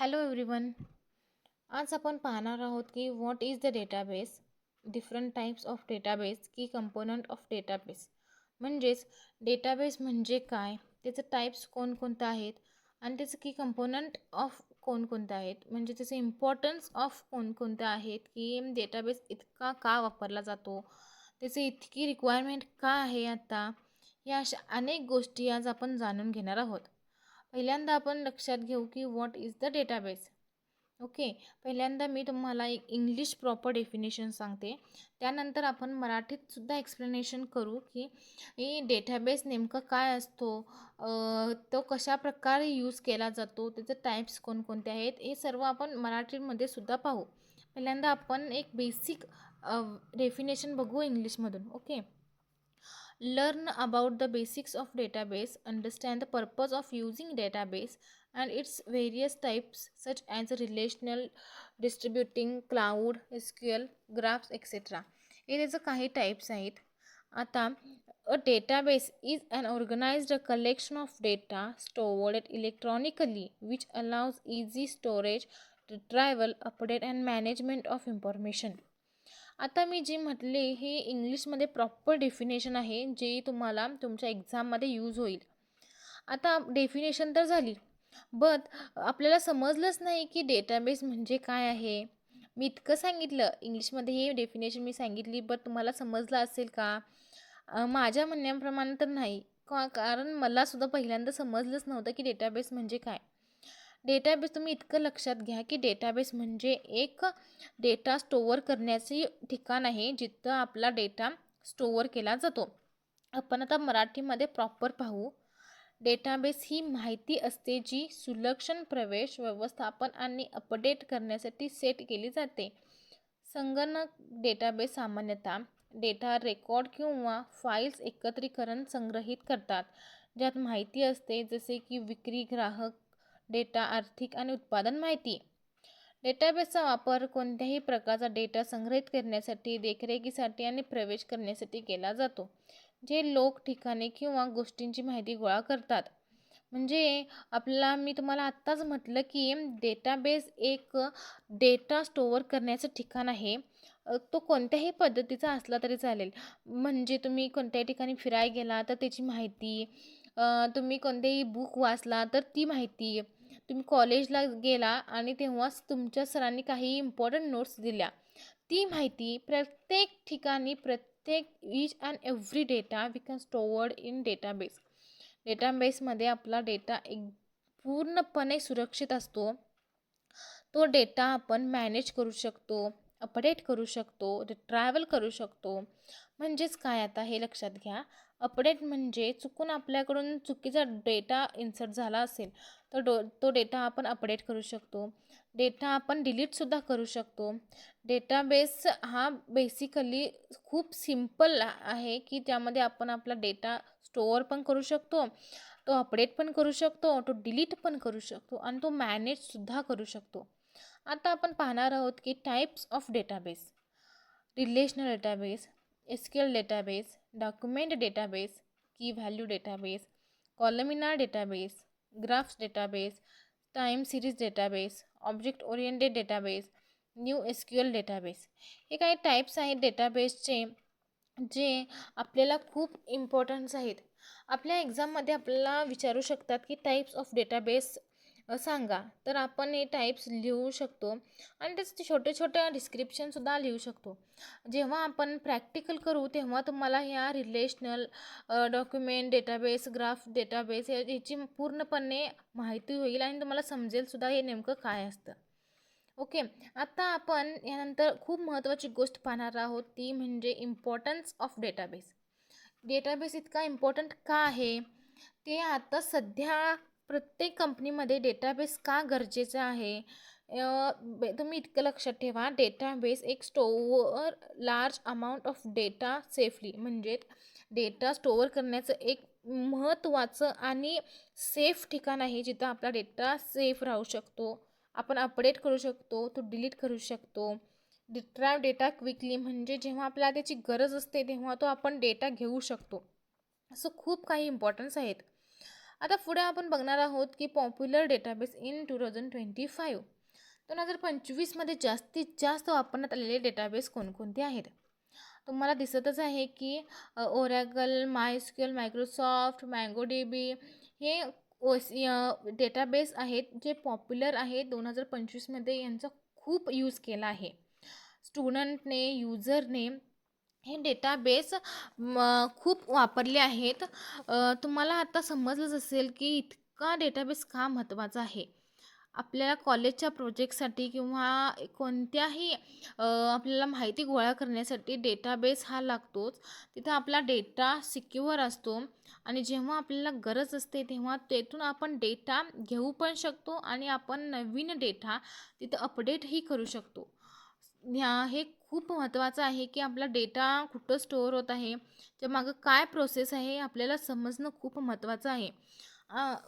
Hello everyone. आज आपण पाहणार आहोत की what is the database, different types of database, की कंपोनंट ऑफ डेटाबेस. म्हणजेच डेटाबेस म्हणजे काय, त्याचे टाईप्स कोणकोणते आहेत आणि त्याचं की कंपोनंट ऑफ कोणकोणते आहेत, म्हणजे त्याचे इम्पॉर्टन्स ऑफ कोणकोणते आहेत, की डेटाबेस इतका का वापरला जातो, त्याची इतकी रिक्वायरमेंट का आहे आता. या अशा अनेक गोष्टी आज आपण जाणून घेणार आहोत. पहिल्यांदा आपण लक्षात घेऊ की what is the database. Okay. पहिल्यांदा मी तुम्हाला एक इंग्लिश प्रॉपर डेफिनेशन सांगते. त्यानंतर आपण मराठीतसुद्धा एक्सप्लेनेशन करू की हे डेटाबेस नेमकं काय असतो, तो कशाप्रकारे यूज केला जातो, त्याचे टाईप्स कोणकोणते आहेत, हे सर्व आपण मराठीमध्ये सुद्धा पाहू. पहिल्यांदा आपण एक बेसिक डेफिनेशन बघू इंग्लिशमधून. Okay. Learn about the basics of database, understand the purpose of using database and its various types such as relational, distributing, cloud, SQL, graphs, etc. हे त्याचं काही टाईप्स आहेत. आता a database is an organized collection of data stored electronically which allows easy storage, retrieval, update and management of information. आता मी जे म्हटले हे इंग्लिशमध्ये प्रॉपर डेफिनेशन आहे, जे तुम्हाला तुमच्या एक्झाममध्ये यूज होईल. आता डेफिनेशन तर झाली, बट आपल्याला समजलंच नाही की डेटाबेस म्हणजे काय आहे. मी इतकं सांगितलं इंग्लिशमध्ये, हे डेफिनेशन मी सांगितली, बट तुम्हाला समजलं असेल का? माझ्या म्हणण्याप्रमाणे तर नाही, कारण मलासुद्धा पहिल्यांदा समजलंच नव्हतं की डेटाबेस म्हणजे काय. डेटाबेस तुम्ही इतकं लक्षात घ्या की डेटाबेस म्हणजे एक डेटा स्टोअर करण्याचे ठिकाण आहे, जिथं आपला डेटा स्टोअर केला जातो. आपण आता मराठीमध्ये प्रॉपर पाहू. डेटाबेस ही माहिती असते जी सुलक्षण प्रवेश, व्यवस्थापन आणि अपडेट करण्यासाठी सेट केली जाते. संगणक डेटाबेस सामान्यतः डेटा रेकॉर्ड किंवा फाईल्स एकत्रीकरण संग्रहित करतात, ज्यात माहिती असते जसे की विक्री, ग्राहक डेटा, आर्थिक आणि उत्पादन माहिती. डेटाबेसचा वापर कोणत्याही प्रकारचा डेटा संग्रहित करण्यासाठी, देखरेखीसाठी आणि प्रवेश करण्यासाठी केला जातो, जे लोक, ठिकाणे किंवा गोष्टींची माहिती गोळा करतात. म्हणजे मी तुम्हाला आत्ताच म्हटलं की डेटाबेस एक डेटा स्टोअर करण्याचं ठिकाण आहे. तो कोणत्याही पद्धतीचा असला तरी चालेल. म्हणजे तुम्ही कोणत्याही ठिकाणी फिरायला गेला तर त्याची माहिती, तुम्ही कोणतेही बुक वाचला तर ती माहिती, तुम्ही कॉलेजला गेला आणि तेव्हाच तुमच्या सरांनी काही इम्पॉर्टंट नोट्स दिल्या, ती माहिती, प्रत्येक ठिकाणी प्रत्येक each and every data we can stored in database. डेटाबेसमध्ये आपला डेटा एक पूर्णपणे सुरक्षित असतो. तो डेटा आपण मॅनेज करू शकतो, अपडेट करू शकतो, रिट्रायवल करू शकतो. म्हणजेच काय, आता हे लक्षात घ्या. अपडेट म्हणजे चुकून आपल्याकडून चुकीचा डेटा इन्सर्ट झाला असेल तर तो डेटा आपण अपडेट करू शकतो. डेटा आपण डिलीटसुद्धा करू शकतो. डेटाबेस हा बेसिकली खूप सिम्पल आहे की त्यामध्ये आपण आपला डेटा स्टोअर पण करू शकतो, तो अपडेट पण करू शकतो, तो डिलीट पण करू शकतो आणि तो मॅनेजसुद्धा करू शकतो. आता आपण पाहणार आहोत की types of database. Relational database, SQL database, document database, key value database, columnar database, graphs database, time series database, object oriented database, new SQL database. हे काही टाईप्स आहेत डेटाबेसचे, जे आपल्याला खूप इम्पॉर्टन्स आहेत. आपल्या एक्झाममध्ये आपल्याला विचारू शकतात की टाईप्स ऑफ डेटाबेस सांगा, तर आपण हे टाईप्स लिहू शकतो आणि त्याचे छोटे छोटे डिस्क्रिप्शनसुद्धा लिहू शकतो. जेव्हा आपण प्रॅक्टिकल करू तेव्हा तुम्हाला ह्या relational, document database, graph database याची पूर्णपणे माहिती होईल आणि तुम्हाला समजेलसुद्धा हे नेमकं काय असतं. ओके. आता आपण यानंतर खूप महत्त्वाची गोष्ट पाहणार आहोत, ती म्हणजे इम्पॉर्टन्स ऑफ डेटाबेस. डेटाबेस इतका इम्पॉर्टंट का आहे, ते आता सध्या प्रत्येक कंपनीमध्ये डेटाबेस का गरजेचं आहे. तुम्ही इतकं लक्षात ठेवा, डेटाबेस एक store large amount of data safely, म्हणजे डेटा स्टोअर करण्याचं एक महत्त्वाचं आणि सेफ ठिकाण आहे, जिथं आपला डेटा सेफ राहू शकतो, आपण अपडेट करू शकतो, तो डिलीट करू शकतो. रिट्राईव्ह डेटा क्विकली, म्हणजे जेव्हा आपल्याला त्याची गरज असते तेव्हा तो आपण डेटा घेऊ शकतो. असं खूप काही इम्पॉर्टन्स आहेत. आता पुढे आपण बघणार आहोत की पॉप्युलर डेटाबेस इन 2025मध्ये जास्तीत जास्त वापरण्यात आलेले डेटाबेस कोणकोणते आहेत. तुम्हाला दिसतच आहे की ओरॅकल, मायस्क्यूएल, मायक्रोसॉफ्ट, MongoDB हे डेटाबेस आहेत जे पॉप्युलर आहेत 2025मध्ये. यांचा खूप यूज केला आहे स्टुडंटने, युजरने. हे डेटाबेस खूप वापरले आहेत. तुम्हाला आता समजलंच असेल की इतका डेटाबेस का महत्त्वाचा आहे. आपल्याला कॉलेजच्या प्रोजेक्टसाठी किंवा कोणत्याही आपल्याला माहिती गोळा करण्यासाठी डेटाबेस हा लागतोच. तिथं आपला डेटा सिक्युअर असतो आणि जेव्हा आपल्याला गरज असते तेव्हा तेथून आपण डेटा घेऊ पण शकतो आणि आपण नवीन डेटा तिथं अपडेटही करू शकतो. हे खूप महत्त्वाचं आहे की आपला डेटा कुठं स्टोअर होत आहे, त्यामागं काय प्रोसेस आहे आपल्याला समजणं खूप महत्त्वाचं आहे.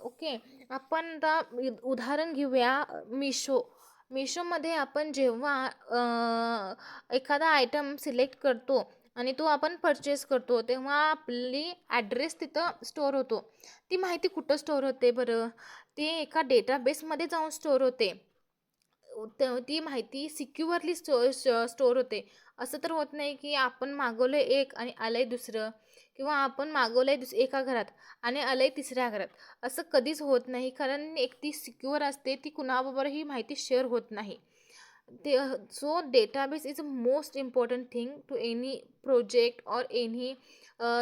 ओके, आपण आता उदाहरण घेऊया मिशोमध्ये आपण जेव्हा एखादा आयटम सिलेक्ट करतो आणि तो आपण परचेस करतो तेव्हा आपली ॲड्रेस तिथं स्टोअर होतो. ती माहिती कुठं स्टोअर होते बरं? ती एका डेटाबेसमध्ये जाऊन स्टोअर होते. ती माहिती सिक्युअरली स्टोअर होते. असं तर होत नाही की आपण मागवलं एक आणि आलंय दुसरं, किंवा आपण मागवलंय एका घरात आणि आलंय तिसऱ्या घरात. असं कधीच होत नाही, कारण एक ती सिक्युअर असते, ती कुणाबरोबरही माहिती शेअर होत नाही. So database is the most important thing to any project or any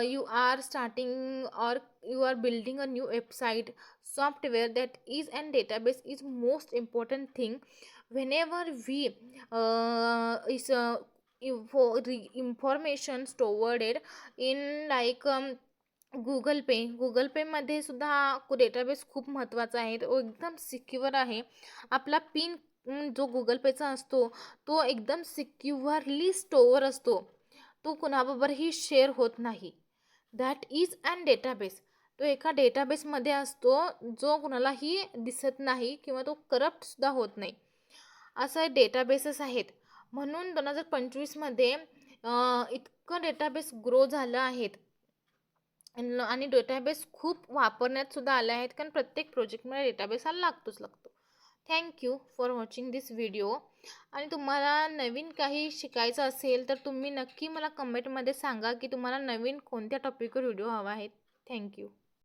you are starting or you are building a new website software. That is, and database is most important thing whenever we is information stored in like Google पेमध्ये सुद्धा database खूप महत्त्वाचा आहे. तो एकदम secure आहे. आपला pin जो गुगल पेचा असतो तो एकदम सिक्युअरली स्टोअर असतो. तो कुणाबरोबरही शेअर होत नाही. That is an database. तो एका डेटाबेसमध्ये असतो जो कुणालाही दिसत नाही किंवा तो करप्टसुद्धा होत नाही. असे डेटाबेसेस आहेत. म्हणून 2025मध्ये इतकं डेटाबेस ग्रो झालं आहेत आणि डेटाबेस खूप वापरण्यात सुद्धा आले आहेत, कारण प्रत्येक प्रोजेक्टमध्ये डेटाबेस हा लागतो. Thank you for watching this video. आणि तुम्हाला नवीन काही शिकायचं असेल तर तुम्ही नक्की मला कमेंटमध्ये सांगा की तुम्हाला नवीन कोणत्या टॉपिकवर व्हिडिओ हवा आहे. थँक्यू.